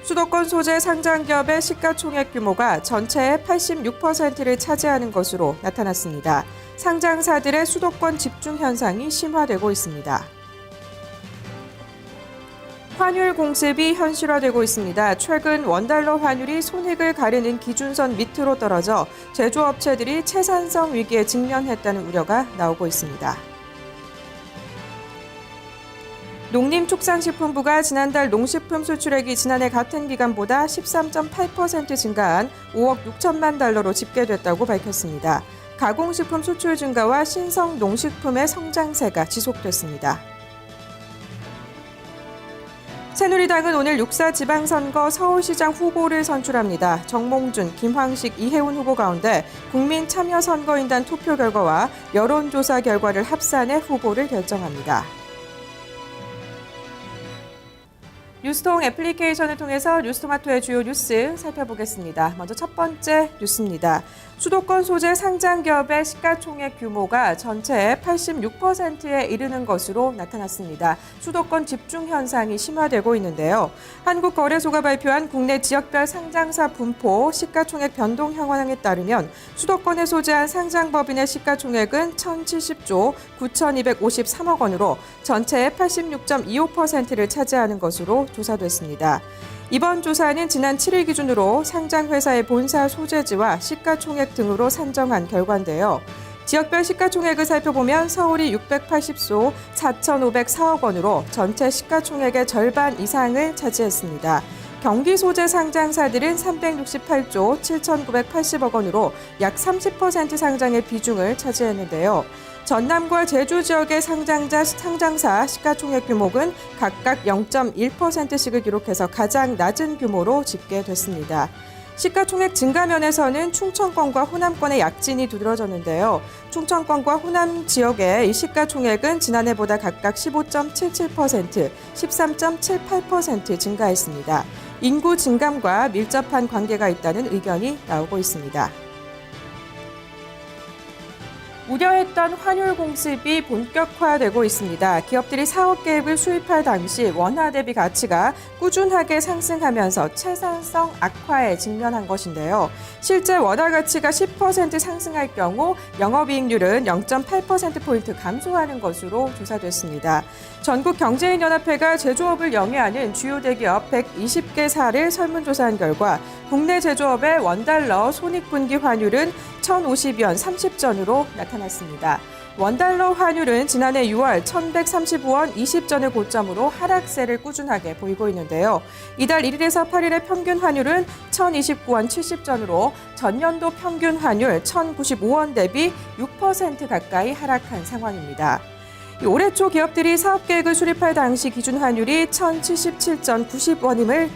수도권 소재 상장 기업의 시가총액 규모가 전체의 86%를 차지하는 것으로 나타났습니다. 상장사들의 수도권 집중 현상이 심화되고 있습니다. 환율 공습이 현실화되고 있습니다. 최근 원달러 환율이 손익을 가리는 기준선 밑으로 떨어져 제조업체들이 채산성 위기에 직면했다는 우려가 나오고 있습니다. 농림축산식품부가 지난달 농식품 수출액이 지난해 같은 기간보다 13.8% 증가한 5억 6천만 달러로 집계됐다고 밝혔습니다. 가공식품 수출 증가와 신성 농식품의 성장세가 지속됐습니다. 새누리당은 오늘 6.4 지방선거 서울시장 후보를 선출합니다. 정몽준, 김황식, 이혜훈 후보 가운데 국민참여선거인단 투표 결과와 여론조사 결과를 합산해 후보를 결정합니다. 뉴스통 애플리케이션을 통해서 뉴스토마토의 주요 뉴스 살펴보겠습니다. 먼저 첫 번째 뉴스입니다. 수도권 소재 상장 기업의 시가총액 규모가 전체의 86%에 이르는 것으로 나타났습니다. 수도권 집중 현상이 심화되고 있는데요. 한국거래소가 발표한 국내 지역별 상장사 분포 시가총액 변동 현황에 따르면 수도권에 소재한 상장법인의 시가총액은 1,070조 9,253억 원으로 전체의 86.25%를 차지하는 것으로 조사됐습니다. 이번 조사는 지난 7일 기준으로 상장회사의 본사 소재지와 시가총액 등으로 산정한 결과인데요. 지역별 시가총액을 살펴보면 서울이 680소 4,504억 원으로 전체 시가총액의 절반 이상을 차지했습니다. 경기 소재 상장사들은 368조 7,980억 원으로 약 30% 상장의 비중을 차지했는데요. 전남과 제주 지역의 상장사 시가총액 규모는 각각 0.1%씩을 기록해서 가장 낮은 규모로 집계됐습니다. 시가총액 증가 면에서는 충청권과 호남권의 약진이 두드러졌는데요. 충청권과 호남 지역의 이 시가총액은 지난해보다 각각 15.77%, 13.78% 증가했습니다. 인구 증감과 밀접한 관계가 있다는 의견이 나오고 있습니다. 우려했던 환율 공습이 본격화되고 있습니다. 기업들이 사업 계획을 수립할 당시 원화 대비 가치가 꾸준하게 상승하면서 채산성 악화에 직면한 것인데요. 실제 원화 가치가 10% 상승할 경우 영업이익률은 0.8%포인트 감소하는 것으로 조사됐습니다. 전국경제인연합회가 제조업을 영위하는 주요 대기업 120개사를 설문조사한 결과 국내 제조업의 원달러 손익분기 환율은 1,050연 30전으로 나타났습니다. 원달러 환율은 지난해 6월 1,135원 20전을 고점으로 하락세를 꾸준하게 보이고 있는데요. 이달 1일에서 8일의 평균 환율은 1,029원 70전으로 전년도 평균 환율 1,095원 대비 6% 가까이 하락한 상황입니다. 올해 초 기업들이 사업 계획을 수립할 당시 기준 환율이 1,077전 90전임을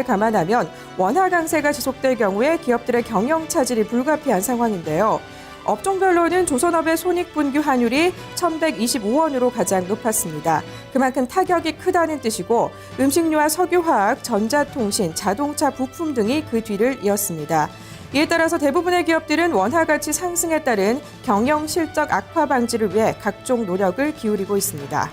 감안하면 원화 강세가 지속될 경우에 기업들의 경영 차질이 불가피한 상황인데요. 업종별로는 조선업의 손익분기 환율이 1,125원으로 가장 높았습니다. 그만큼 타격이 크다는 뜻이고 음식료와 석유화학, 전자통신, 자동차 부품 등이 그 뒤를 이었습니다. 이에 따라서 대부분의 기업들은 원화 가치 상승에 따른 경영 실적 악화 방지를 위해 각종 노력을 기울이고 있습니다.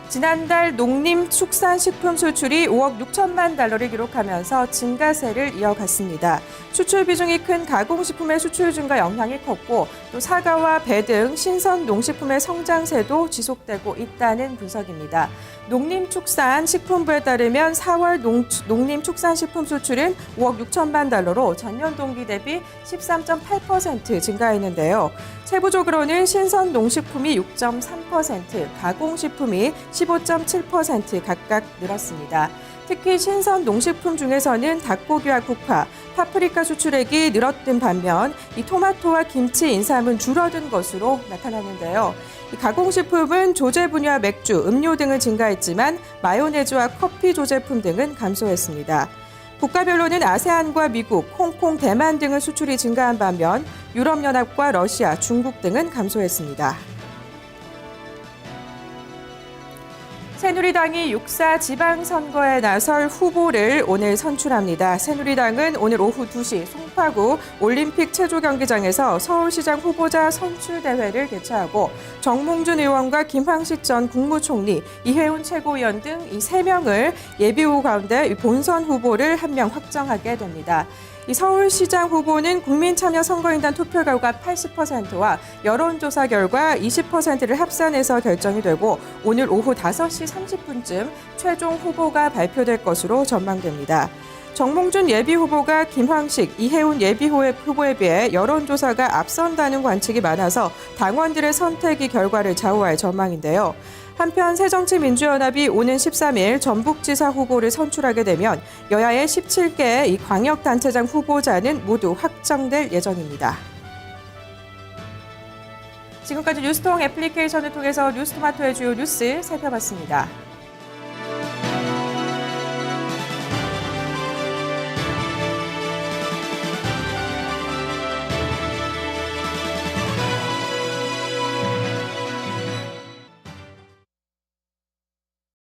지난달 농림축산식품 수출이 5억 6천만 달러를 기록하면서 증가세를 이어갔습니다. 수출 비중이 큰 가공식품의 수출 증가 영향이 컸고 또 사과와 배 등 신선 농식품의 성장세도 지속되고 있다는 분석입니다. 농림축산식품부에 따르면 4월 농림축산식품 수출은 5억 6천만 달러로 전년 동기 대비 13.8% 증가했는데요. 세부적으로는 신선 농식품이 6.3%, 가공식품이 15.7% 각각 늘었습니다. 특히 신선 농식품 중에서는 닭고기와 국화, 파프리카 수출액이 늘었던 반면 이 토마토와 김치, 인삼은 줄어든 것으로 나타났는데요. 이 가공식품은 조제 분야와 맥주, 음료 등은 증가했지만 마요네즈와 커피 조제품 등은 감소했습니다. 국가별로는 아세안과 미국, 홍콩, 대만 등은 수출이 증가한 반면 유럽연합과 러시아, 중국 등은 감소했습니다. 새누리당이 6.4 지방선거에 나설 후보를 오늘 선출합니다. 새누리당은 오늘 오후 2시 송파구 올림픽 체조경기장에서 서울시장 후보자 선출대회를 개최하고 정몽준 의원과 김황식 전 국무총리, 이해운 최고위원 등 이 3명을 예비후보 가운데 본선 후보를 한 명 확정하게 됩니다. 이 서울시장 후보는 국민참여선거인단 투표 결과 80%와 여론조사 결과 20%를 합산해서 결정이 되고 오늘 오후 5시 30분쯤 최종 후보가 발표될 것으로 전망됩니다. 정몽준 예비후보가 김황식, 이해운 예비후보에 비해 여론조사가 앞선다는 관측이 많아서 당원들의 선택이 결과를 좌우할 전망인데요. 한편 새정치민주연합이 오는 13일 전북지사 후보를 선출하게 되면 여야의 17개의 이 광역단체장 후보자는 모두 확정될 예정입니다. 지금까지 뉴스통 애플리케이션을 통해서 뉴스토마토의 주요 뉴스 살펴봤습니다.